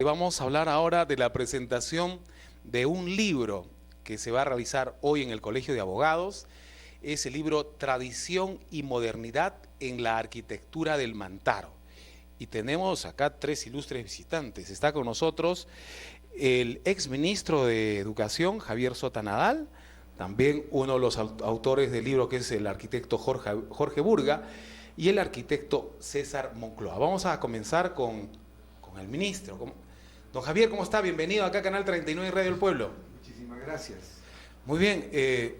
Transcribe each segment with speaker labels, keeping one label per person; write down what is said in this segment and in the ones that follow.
Speaker 1: Vamos a hablar ahora de la presentación de un libro que se va a realizar hoy en el Colegio de Abogados. Es el libro Tradición y Modernidad en la Arquitectura del Mantaro. Y tenemos acá tres ilustres visitantes. Está con nosotros el exministro de Educación, Javier Sota Nadal, también uno de los autores del libro, que es el arquitecto Jorge Burga, y el arquitecto César Moncloa. Vamos a comenzar con el ministro. Don Javier, ¿cómo está? Bienvenido acá a Canal 39 Radio del Pueblo.
Speaker 2: Muchísimas gracias.
Speaker 1: Muy bien,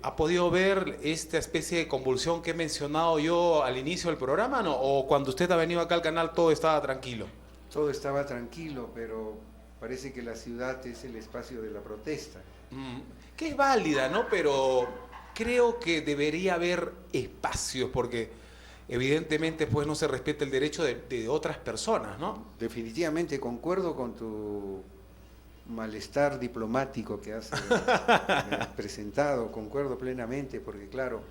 Speaker 1: ¿ha podido ver esta especie de convulsión que he mencionado yo al inicio del programa, no? ¿O cuando usted ha venido acá al canal todo estaba tranquilo?
Speaker 2: Todo estaba tranquilo, pero parece que la ciudad es el espacio de la protesta.
Speaker 1: Que es válida, ¿no? Pero creo que debería haber espacios, porque evidentemente pues no se respeta el derecho de otras personas, ¿no?
Speaker 2: Definitivamente concuerdo con tu malestar diplomático que has presentado, concuerdo plenamente, porque claro,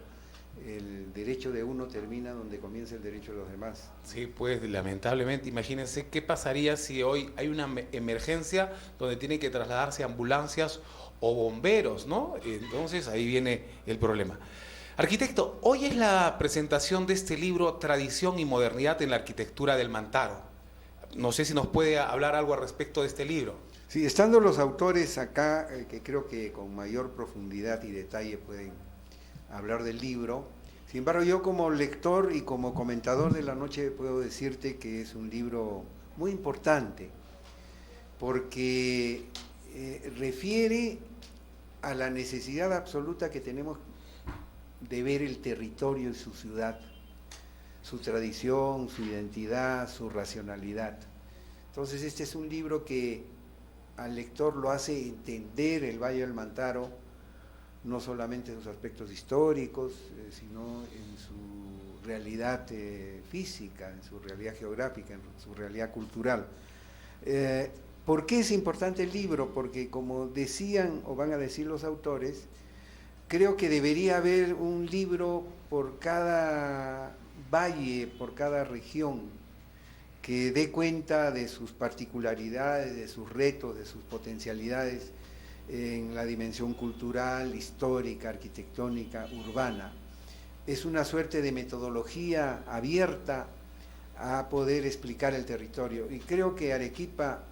Speaker 2: el derecho de uno termina donde comienza el derecho de los demás.
Speaker 1: Sí, pues lamentablemente, imagínense qué pasaría si hoy hay una emergencia donde tienen que trasladarse ambulancias o bomberos, ¿no? Entonces ahí viene el problema. Arquitecto, hoy es la presentación de este libro Tradición y Modernidad en la Arquitectura del Mantaro. No sé si nos puede hablar algo al respecto de este libro.
Speaker 2: Sí, estando los autores acá, que creo que con mayor profundidad y detalle pueden hablar del libro. Sin embargo, yo como lector y como comentador de la noche puedo decirte que es un libro muy importante, porque refiere a la necesidad absoluta que tenemos de ver el territorio y su ciudad, su tradición, su identidad, su racionalidad. Entonces este es un libro que al lector lo hace entender el Valle del Mantaro, no solamente en sus aspectos históricos, sino en su realidad física, en su realidad geográfica, en su realidad cultural. ¿Por qué es importante el libro? Porque como decían o van a decir los autores, creo que debería haber un libro por cada valle, por cada región, que dé cuenta de sus particularidades, de sus retos, de sus potencialidades en la dimensión cultural, histórica, arquitectónica, urbana. Es una suerte de metodología abierta a poder explicar el territorio. Y creo que Arequipa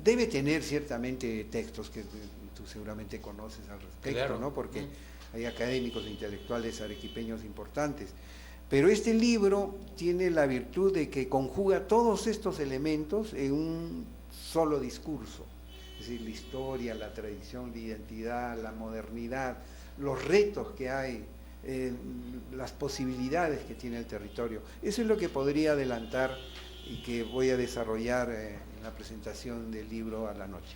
Speaker 2: debe tener ciertamente textos que tú seguramente conoces al respecto, claro, ¿no? Porque hay académicos e intelectuales arequipeños importantes. Pero este libro tiene la virtud de que conjuga todos estos elementos en un solo discurso. Es decir, la historia, la tradición, la identidad, la modernidad, los retos que hay, las posibilidades que tiene el territorio. Eso es lo que podría adelantar y que voy a desarrollar en la presentación del libro a la noche.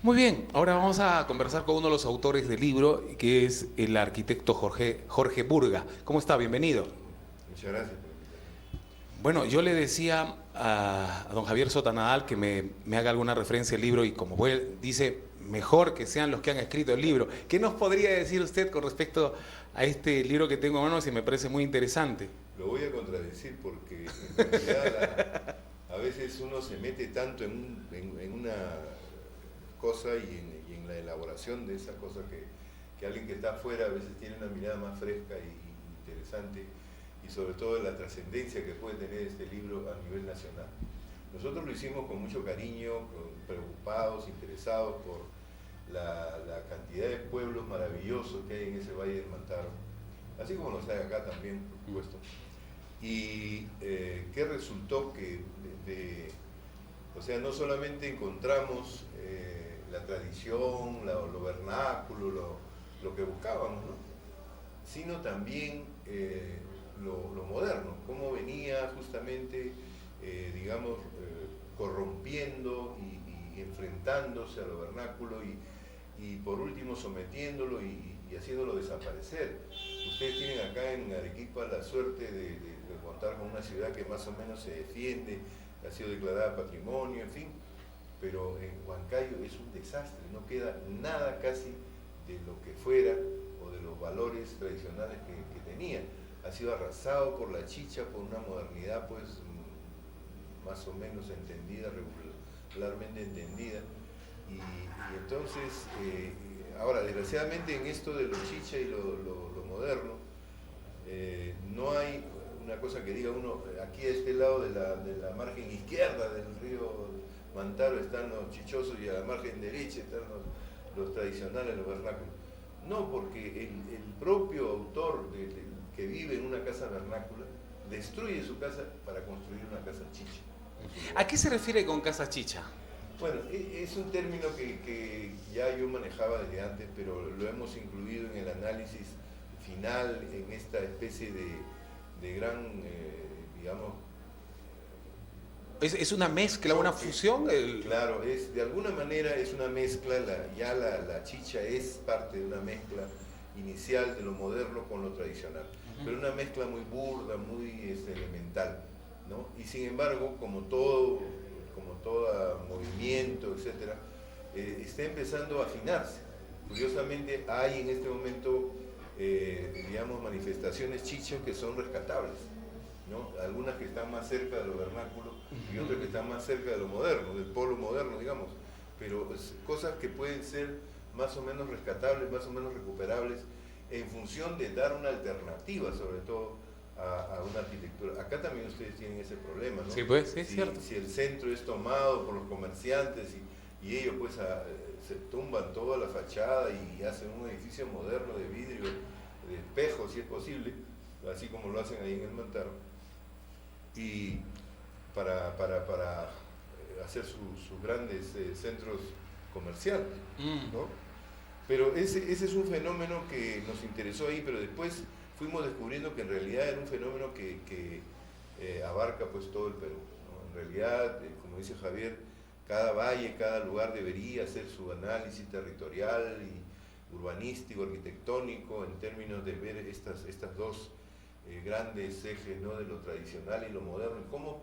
Speaker 1: Muy bien, ahora vamos a conversar con uno de los autores del libro, que es el arquitecto Jorge Burga. ¿Cómo está? Bienvenido.
Speaker 3: Muchas gracias.
Speaker 1: Bueno, yo le decía a don Javier Sota Nadal que me haga alguna referencia al libro, y como él dice, mejor que sean los que han escrito el libro. ¿Qué nos podría decir usted con respecto a este libro que tengo en manos y me parece muy interesante?
Speaker 3: Lo voy a contradecir porque en realidad a veces uno se mete tanto en una cosa y en la elaboración de esa cosa que alguien que está afuera a veces tiene una mirada más fresca y interesante, y sobre todo la trascendencia que puede tener este libro a nivel nacional. Nosotros lo hicimos con mucho cariño, preocupados, interesados por la cantidad de pueblos maravillosos que hay en ese Valle del Mantaro, así como los hay acá también, por supuesto. Y que resultó que, o sea, no solamente encontramos la tradición, lo vernáculo, lo que buscábamos, ¿no? Sino también lo moderno, cómo venía justamente, digamos, corrompiendo y enfrentándose a lo vernáculo y por último sometiéndolo y haciéndolo desaparecer. Ustedes tienen acá en Arequipa la suerte de contar con una ciudad que más o menos se defiende, ha sido declarada patrimonio, en fin, pero en Huancayo es un desastre, no queda nada casi de lo que fuera o de los valores tradicionales que tenía. Ha sido arrasado por la chicha, por una modernidad pues más o menos entendida, popularmente entendida. Y entonces, ahora, desgraciadamente en esto de lo chicha y lo moderno, no hay una cosa que diga uno, aquí a este lado de la margen izquierda del río Mantaro están los chichosos y a la margen derecha están los tradicionales, los vernáculos. No, porque el propio autor que vive en una casa vernácula destruye su casa para construir una casa chicha.
Speaker 1: ¿A qué se refiere con casa chicha?
Speaker 3: Bueno, es un término que ya yo manejaba desde antes, pero lo hemos incluido en el análisis final, en esta especie de gran, digamos...
Speaker 1: ¿Es una mezcla, una fusión?
Speaker 3: Claro, de alguna manera es una mezcla, la chicha es parte de una mezcla inicial de lo moderno con lo tradicional, pero una mezcla muy burda, muy elemental, ¿no? Y sin embargo, como todo movimiento, etcétera, está empezando a afinarse. Curiosamente, hay en este momento, digamos, manifestaciones chichas que son rescatables, ¿no? Algunas que están más cerca de lo vernáculo y otras que están más cerca de lo moderno, del polo moderno, digamos, pero cosas que pueden ser más o menos rescatables, más o menos recuperables, en función de dar una alternativa, sobre todo, a una arquitectura. Acá también ustedes tienen ese problema, ¿no?
Speaker 1: Sí, pues, sí, es cierto.
Speaker 3: Si el centro es tomado por los comerciantes y ellos pues se tumban toda la fachada y hacen un edificio moderno de vidrio, de espejos, si es posible, así como lo hacen ahí en el Mantaro, y para hacer sus grandes centros comerciales, ¿no? Pero ese es un fenómeno que nos interesó ahí, pero después fuimos descubriendo que en realidad era un fenómeno que abarca pues todo el Perú, ¿no? En realidad, como dice Javier, cada valle, cada lugar debería hacer su análisis territorial y urbanístico, arquitectónico, en términos de ver estas dos grandes ejes, ¿no? De lo tradicional y lo moderno, y cómo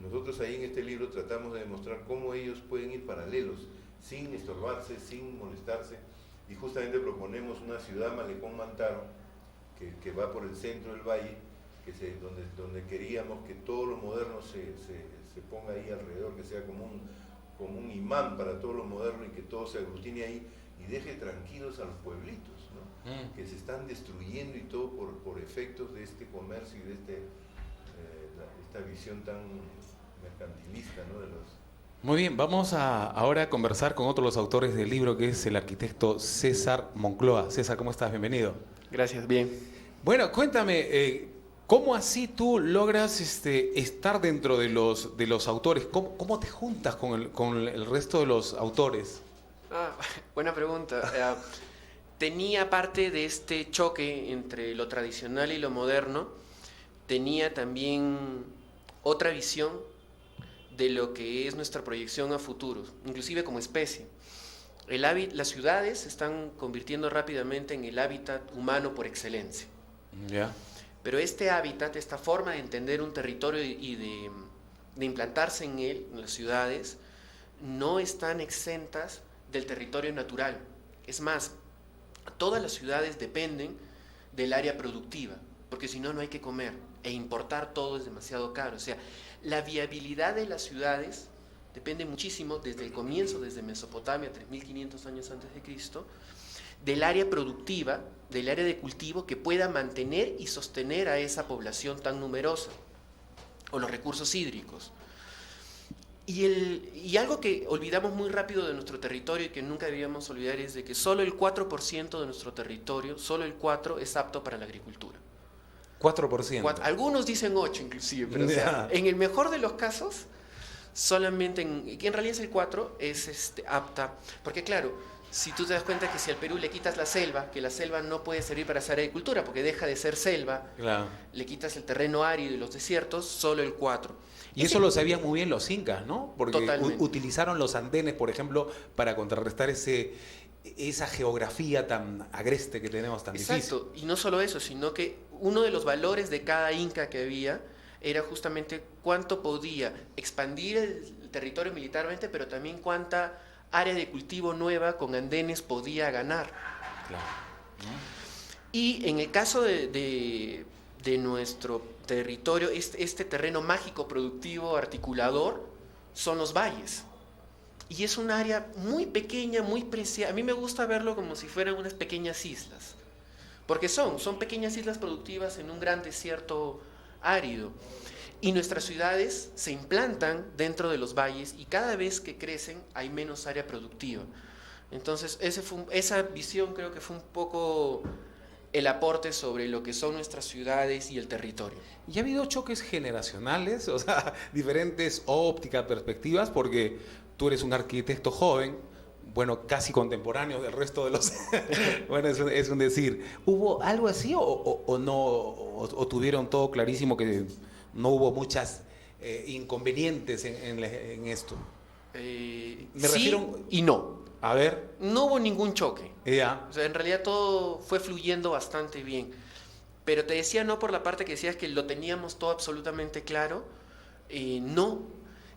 Speaker 3: nosotros ahí en este libro tratamos de demostrar cómo ellos pueden ir paralelos, sin estorbarse, sin molestarse, y justamente proponemos una ciudad Malecón Mantaro, que va por el centro del valle, donde queríamos que todo lo moderno se ponga ahí alrededor, que sea como un imán para todo lo moderno y que todo se aglutine ahí y deje tranquilos a los pueblitos, ¿no? Que se están destruyendo y todo por efectos de este comercio y de esta visión tan mercantilista, ¿no?
Speaker 1: Muy bien, vamos ahora a conversar con otro de los autores del libro, que es el arquitecto César Moncloa. César, ¿cómo estás? Bienvenido.
Speaker 4: Gracias, bien.
Speaker 1: Bueno, cuéntame, ¿cómo así tú logras estar dentro de los autores? ¿Cómo te juntas con el resto de los autores?
Speaker 4: Buena pregunta. Tenía parte de este choque entre lo tradicional y lo moderno, tenía también otra visión de lo que es nuestra proyección a futuro, inclusive como especie. Las ciudades se están convirtiendo rápidamente en el hábitat humano por excelencia.
Speaker 1: Yeah.
Speaker 4: Pero este hábitat, esta forma de entender un territorio y de implantarse en él, en las ciudades, no están exentas del territorio natural. Es más, todas las ciudades dependen del área productiva, porque si no, no hay que comer, e importar todo es demasiado caro. O sea, la viabilidad de las ciudades depende muchísimo, desde el comienzo, desde Mesopotamia, 3.500 años antes de Cristo, del área productiva, del área de cultivo que pueda mantener y sostener a esa población tan numerosa, o los recursos hídricos. Y algo que olvidamos muy rápido de nuestro territorio y que nunca debíamos olvidar es de que solo el 4% de nuestro territorio, solo el 4% es apto para la agricultura.
Speaker 1: 4%.
Speaker 4: Algunos dicen 8 inclusive, pero o sea, en el mejor de los casos, solamente que en realidad es el 4, es apta, porque claro, si tú te das cuenta que si al Perú le quitas la selva, que la selva no puede servir para hacer agricultura porque deja de ser selva,
Speaker 1: claro.
Speaker 4: Le quitas el terreno árido y los desiertos, solo el 4%.
Speaker 1: Y eso lo sabían muy bien los incas, ¿no? Porque utilizaron los andenes, por ejemplo, para contrarrestar esa geografía tan agreste que tenemos, tan difícil.
Speaker 4: Exacto, y no solo eso, sino que uno de los valores de cada inca que había era justamente cuánto podía expandir el territorio militarmente, pero también cuánta área de cultivo nueva con andenes podía ganar.
Speaker 1: Claro.
Speaker 4: Y en el caso de nuestro territorio, este terreno mágico, productivo, articulador, son los valles. Y es un área muy pequeña, muy preciada. A mí me gusta verlo como si fueran unas pequeñas islas. Porque son pequeñas islas productivas en un gran desierto árido. Y nuestras ciudades se implantan dentro de los valles y cada vez que crecen hay menos área productiva. Entonces, esa visión creo que fue un poco el aporte sobre lo que son nuestras ciudades y el territorio.
Speaker 1: ¿Y ha habido choques generacionales? O sea, diferentes ópticas, perspectivas, porque tú eres un arquitecto joven, bueno, casi contemporáneo del resto de los... bueno, es un decir. ¿Hubo algo así o no? O tuvieron todo clarísimo que no hubo muchas inconvenientes en esto?
Speaker 4: Me
Speaker 1: Me refiero...
Speaker 4: sí y no.
Speaker 1: A ver.
Speaker 4: No hubo ningún choque.
Speaker 1: Ya.
Speaker 4: O sea, en realidad todo fue fluyendo bastante bien. Pero te decía no por la parte que decías que lo teníamos todo absolutamente claro. No.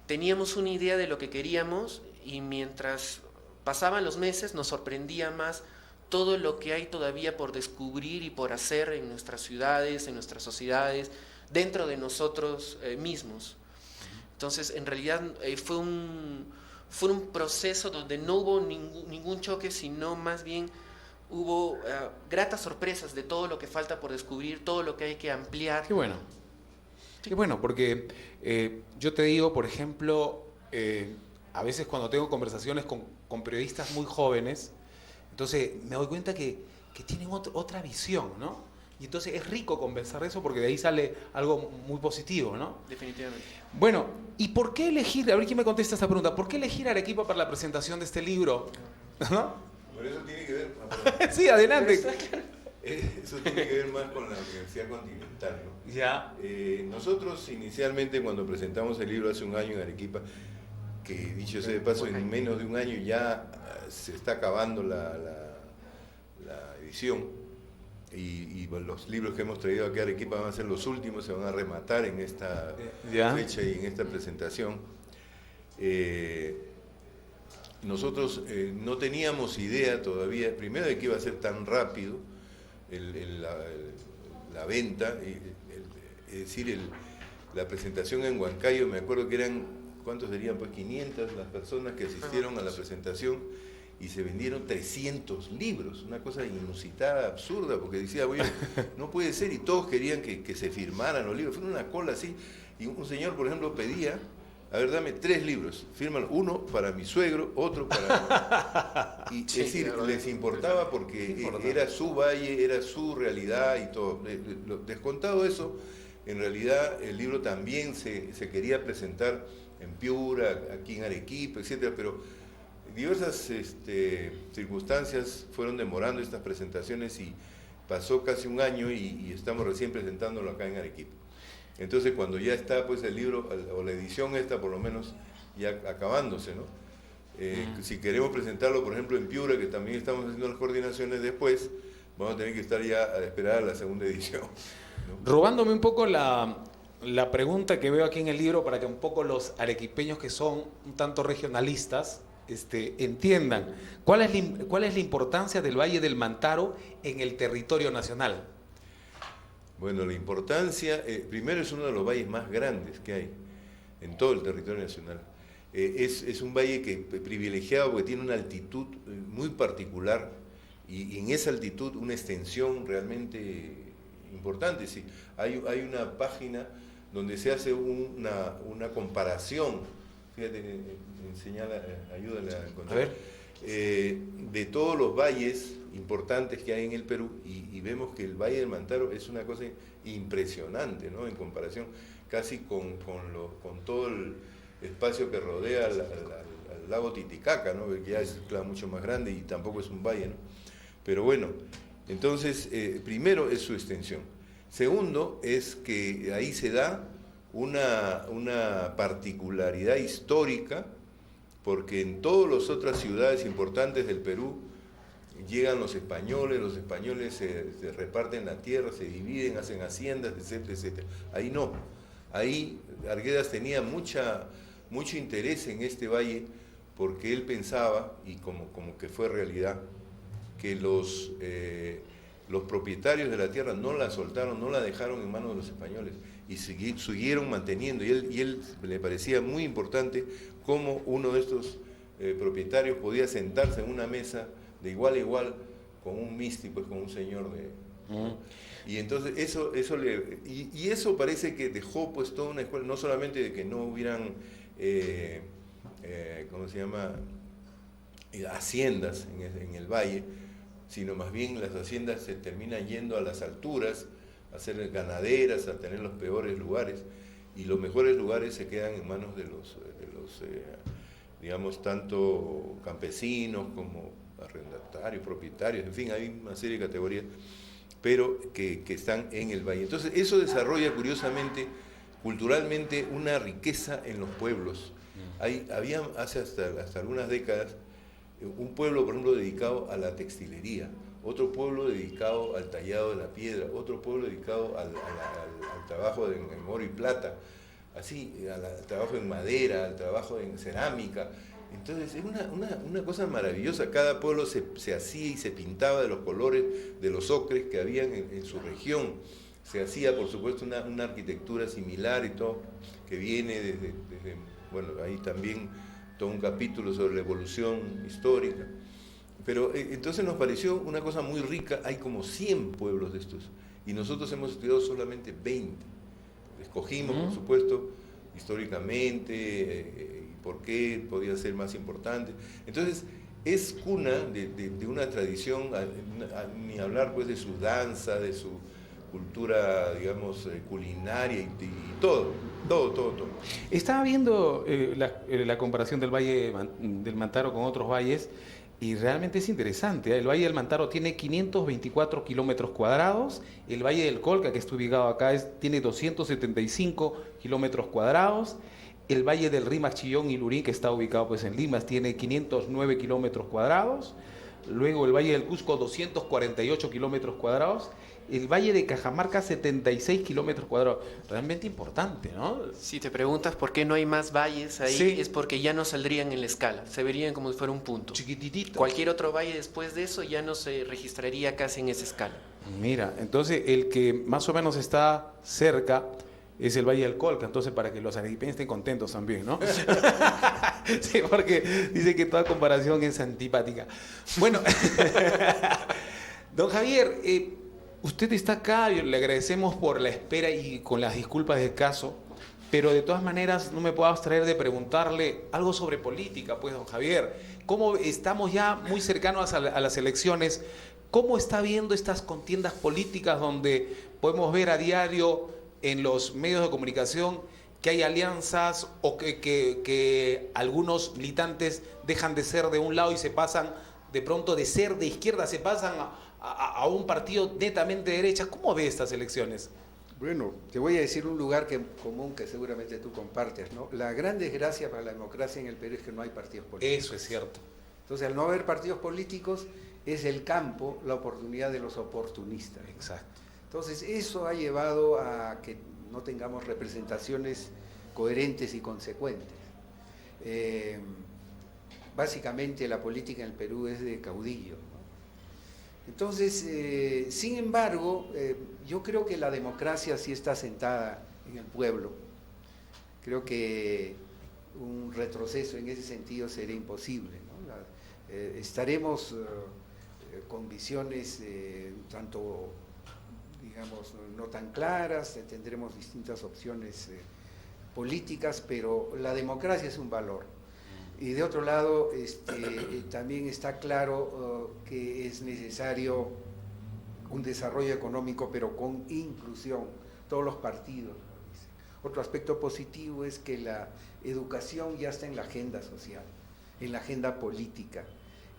Speaker 4: Teníamos una idea de lo que queríamos y mientras pasaban los meses nos sorprendía más todo lo que hay todavía por descubrir y por hacer en nuestras ciudades, en nuestras sociedades, dentro de nosotros mismos. Entonces, en realidad fue un proceso donde no hubo ningún choque, sino más bien hubo gratas sorpresas de todo lo que falta por descubrir, todo lo que hay que ampliar.
Speaker 1: Qué bueno. Sí. Qué bueno, porque yo te digo, por ejemplo, a veces cuando tengo conversaciones con periodistas muy jóvenes, entonces me doy cuenta que tienen otra visión, ¿no? Y entonces es rico conversar de eso porque de ahí sale algo muy positivo, ¿no?
Speaker 4: Definitivamente.
Speaker 1: Bueno, ¿y por qué elegir, a ver quién me contesta esta pregunta, ¿por qué elegir Arequipa para la presentación de este libro? ¿No?
Speaker 3: Por eso tiene que ver...
Speaker 1: Sí, adelante.
Speaker 3: Eso tiene que ver más con la Universidad Continental, ¿no?
Speaker 1: Ya.
Speaker 3: Nosotros inicialmente cuando presentamos el libro hace un año en Arequipa, que dicho sea de paso, en menos de un año ya se está acabando la edición y los libros que hemos traído aquí a Arequipa van a ser los últimos, se van a rematar en esta fecha y en esta presentación. Nosotros no teníamos idea todavía, primero de que iba a ser tan rápido la venta, es decir, la presentación en Huancayo, me acuerdo que eran, ¿cuántos serían? Pues 500 las personas que asistieron a la presentación y se vendieron 300 libros, una cosa inusitada, absurda, porque decía, oye, no puede ser, y todos querían que se firmaran los libros, fue una cola así, y un señor, por ejemplo, pedía, a ver, dame 3 libros, fírmalo, uno para mi suegro, otro para mí. Y, sí, es decir, les importaba porque era su valle, era su realidad y todo. Descontado eso, en realidad el libro también se quería presentar en Piura, aquí en Arequipa, etcétera, pero diversas circunstancias fueron demorando estas presentaciones y pasó casi un año y estamos recién presentándolo acá en Arequipa. Entonces cuando ya está pues el libro o la edición esta por lo menos ya acabándose, ¿no? Si queremos presentarlo por ejemplo en Piura, que también estamos haciendo las coordinaciones después, vamos a tener que estar ya a esperar a la segunda edición, ¿no?
Speaker 1: Robándome un poco la pregunta que veo aquí en el libro para que un poco los arequipeños que son un tanto regionalistas entiendan cuál es la importancia del Valle del Mantaro en el territorio nacional.
Speaker 3: Bueno, la importancia, primero es uno de los valles más grandes que hay en todo el territorio nacional. Es un valle privilegiado porque tiene una altitud muy particular y en esa altitud una extensión realmente importante. Sí, hay una página donde se hace una comparación, fíjate, ayúdale a encontrar.
Speaker 1: A ver.
Speaker 3: De todos los valles importantes que hay en el Perú y vemos que el Valle del Mantaro es una cosa impresionante, ¿no? En comparación casi con todo el espacio que rodea al lago Titicaca, ¿no? Que ya es claro, mucho más grande y tampoco es un valle, ¿no? Pero bueno, entonces primero es su extensión. Segundo es que ahí se da una particularidad histórica, porque en todas las otras ciudades importantes del Perú llegan los españoles se reparten la tierra, se dividen, hacen haciendas, etcétera, etcétera. Ahí no, ahí Arguedas tenía mucho interés en este valle porque él pensaba, y como que fue realidad, que los propietarios de la tierra no la soltaron, no la dejaron en manos de los españoles, y siguieron manteniendo. Y él le parecía muy importante cómo uno de estos propietarios podía sentarse en una mesa de igual a igual con un místico, con un señor de... Y entonces eso parece que dejó pues toda una escuela, no solamente de que no hubieran, ¿cómo se llama?, haciendas en el valle, sino más bien las haciendas se terminan yendo a las alturas, a ser ganaderas, a tener los peores lugares, y los mejores lugares se quedan en manos de los digamos, tanto campesinos como arrendatarios, propietarios, en fin, hay una serie de categorías, pero que están en el valle. Entonces, eso desarrolla curiosamente, culturalmente, una riqueza en los pueblos. Había hace hasta algunas décadas un pueblo, por ejemplo, dedicado a la textilería, otro pueblo dedicado al tallado de la piedra, otro pueblo dedicado al trabajo en oro y plata, así, al trabajo en madera, al trabajo en cerámica. Entonces es una cosa maravillosa. Cada pueblo se hacía y se pintaba de los colores de los ocres que habían en su región. Se hacía, por supuesto, una arquitectura similar y todo, que viene desde, bueno, ahí también todo un capítulo sobre la evolución histórica. Pero entonces nos pareció una cosa muy rica. Hay como 100 pueblos de estos, y nosotros hemos estudiado solamente 20. Escogimos, por supuesto, históricamente, por qué podía ser más importante. Entonces, es cuna de una tradición, ni hablar pues de su danza, de su cultura, digamos, culinaria y todo.
Speaker 1: Estaba viendo la comparación del Valle del Mantaro con otros valles, y realmente es interesante. El Valle del Mantaro tiene 524 kilómetros cuadrados, el Valle del Colca, que está ubicado acá, tiene 275 kilómetros cuadrados, el Valle del Rímac, Chillón y Lurín, que está ubicado pues en Lima, tiene 509 kilómetros cuadrados, luego el Valle del Cusco, 248 kilómetros cuadrados, el Valle de Cajamarca, 76 kilómetros cuadrados. Realmente importante, ¿no?
Speaker 4: Si te preguntas por qué no hay más valles ahí,
Speaker 1: sí,
Speaker 4: es porque ya no saldrían en la escala, se verían como si fuera un punto.
Speaker 1: Chiquititito.
Speaker 4: Cualquier otro valle después de eso ya no se registraría casi en esa escala.
Speaker 1: Mira, entonces el que más o menos está cerca es el Valle del Colca, entonces para que los arequipeños estén contentos también, ¿no? Sí, porque dice que toda comparación es antipática. Bueno, don Javier, usted está acá, le agradecemos por la espera y con las disculpas del caso, pero de todas maneras no me puedo abstraer de preguntarle algo sobre política, pues, don Javier. ¿Cómo estamos ya muy cercanos a las elecciones? ¿Cómo está viendo estas contiendas políticas donde podemos ver a diario en los medios de comunicación que hay alianzas o que algunos militantes dejan de ser de un lado y se pasan de pronto de ser de izquierda, se pasan a un partido netamente de derecha? ¿Cómo ve estas elecciones?
Speaker 2: Bueno, te voy a decir un lugar común que seguramente tú compartes, ¿no? La gran desgracia para la democracia en el Perú es que no hay partidos políticos.
Speaker 1: Eso es cierto.
Speaker 2: Entonces, al no haber partidos políticos, es el campo, la oportunidad de los oportunistas.
Speaker 1: Exacto.
Speaker 2: Entonces, eso ha llevado a que no tengamos representaciones coherentes y consecuentes. Básicamente, la política en el Perú es de caudillo, ¿no? Entonces, sin embargo, yo creo que la democracia sí está sentada en el pueblo. Creo que un retroceso en ese sentido sería imposible, ¿no? Estaremos con visiones tanto, digamos, no tan claras, tendremos distintas opciones políticas, pero la democracia es un valor. Y de otro lado, también está claro que es necesario un desarrollo económico, pero con inclusión, todos los partidos. Otro aspecto positivo es que la educación ya está en la agenda social, en la agenda política,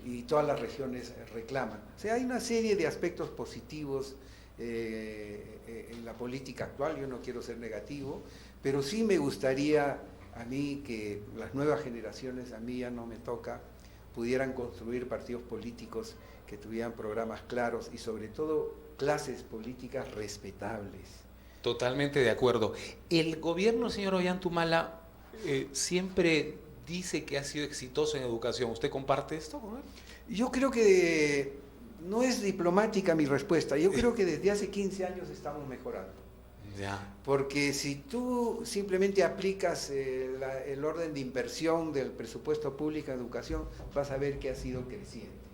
Speaker 2: y todas las regiones reclaman. O sea, hay una serie de aspectos positivos en la política actual. Yo no quiero ser negativo, pero sí me gustaría a mí que las nuevas generaciones, a mí ya no me toca, pudieran construir partidos políticos que tuvieran programas claros y sobre todo clases políticas respetables.
Speaker 1: Totalmente de acuerdo. El gobierno, señor Ollantumala, siempre dice que ha sido exitoso en educación. ¿Usted comparte esto con él?
Speaker 2: Yo creo que no es diplomática mi respuesta. Yo creo que desde hace 15 años estamos mejorando.
Speaker 1: Ya.
Speaker 2: Porque si tú simplemente aplicas el orden de inversión del presupuesto público en educación, vas a ver que ha sido creciente.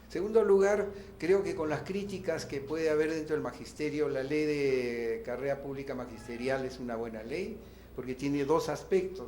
Speaker 2: Segundo lugar, creo que con las críticas que puede haber dentro del magisterio, la ley de carrera pública magisterial es una buena ley, porque tiene dos aspectos,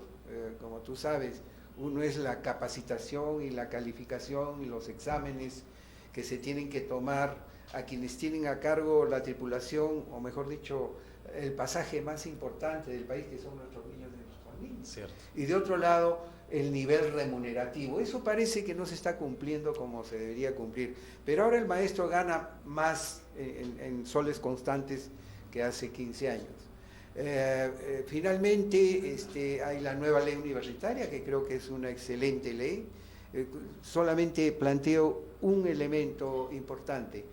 Speaker 2: como tú sabes. Uno es la capacitación y la calificación y los exámenes que se tienen que tomar a quienes tienen a cargo la tripulación, o mejor dicho, el pasaje más importante del país, que son nuestros niños y nuestras niñas.
Speaker 1: Cierto.
Speaker 2: Y de otro lado, el nivel remunerativo. Eso parece que no se está cumpliendo como se debería cumplir. Pero ahora el maestro gana más en soles constantes que hace 15 años. Finalmente, hay la nueva ley universitaria, que creo que es una excelente ley. Solamente planteo un elemento importante.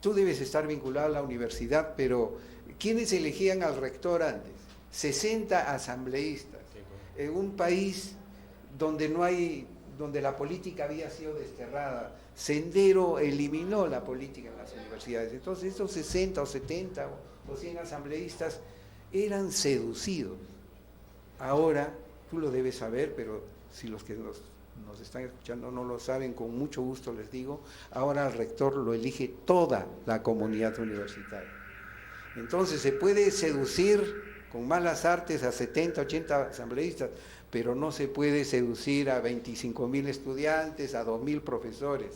Speaker 2: Tú debes estar vinculado a la universidad, pero ¿quiénes elegían al rector antes? 60 asambleístas. En un país donde donde la política había sido desterrada. Sendero eliminó la política en las universidades. Entonces estos 60 o 70 o 100 asambleístas eran seducidos. Ahora, tú lo debes saber, pero si los que nos están escuchando no lo saben, con mucho gusto les digo, ahora el rector lo elige toda la comunidad universitaria. Entonces se puede seducir con malas artes a 70, 80 asambleístas, pero no se puede seducir a 25.000 estudiantes, a 2.000 profesores.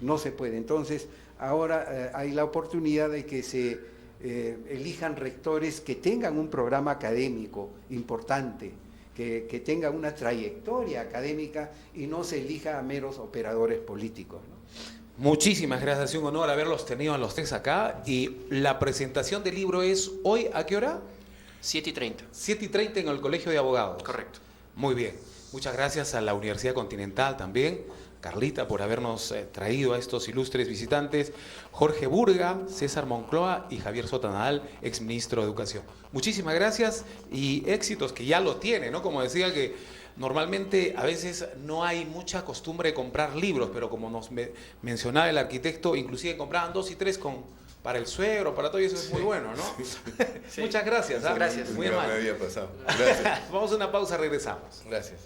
Speaker 2: No se puede. Entonces, ahora hay la oportunidad de que se elijan rectores que tengan un programa académico importante, que tengan una trayectoria académica y no se elija a meros operadores políticos, ¿no?
Speaker 1: Muchísimas gracias, es un honor haberlos tenido a los tres acá. Y la presentación del libro es hoy, ¿a qué hora?
Speaker 4: 7:30.
Speaker 1: 7:30 en el Colegio de Abogados.
Speaker 4: Correcto.
Speaker 1: Muy bien. Muchas gracias a la Universidad Continental también, Carlita, por habernos traído a estos ilustres visitantes, Jorge Burga, César Moncloa y Javier Sotanadal, exministro de Educación. Muchísimas gracias y éxitos, que ya lo tiene, ¿no? Como decía, que normalmente a veces no hay mucha costumbre de comprar libros, pero como nos mencionaba el arquitecto, inclusive compraban 2 y 3 para el suegro, para todo, y eso es muy bueno, ¿no?
Speaker 4: Sí.
Speaker 1: Muchas gracias. ¿Ah?
Speaker 4: Gracias.
Speaker 1: Muy
Speaker 3: Nunca
Speaker 1: amable.
Speaker 3: me había pasado. Gracias.
Speaker 1: Vamos a una pausa, regresamos.
Speaker 3: Gracias.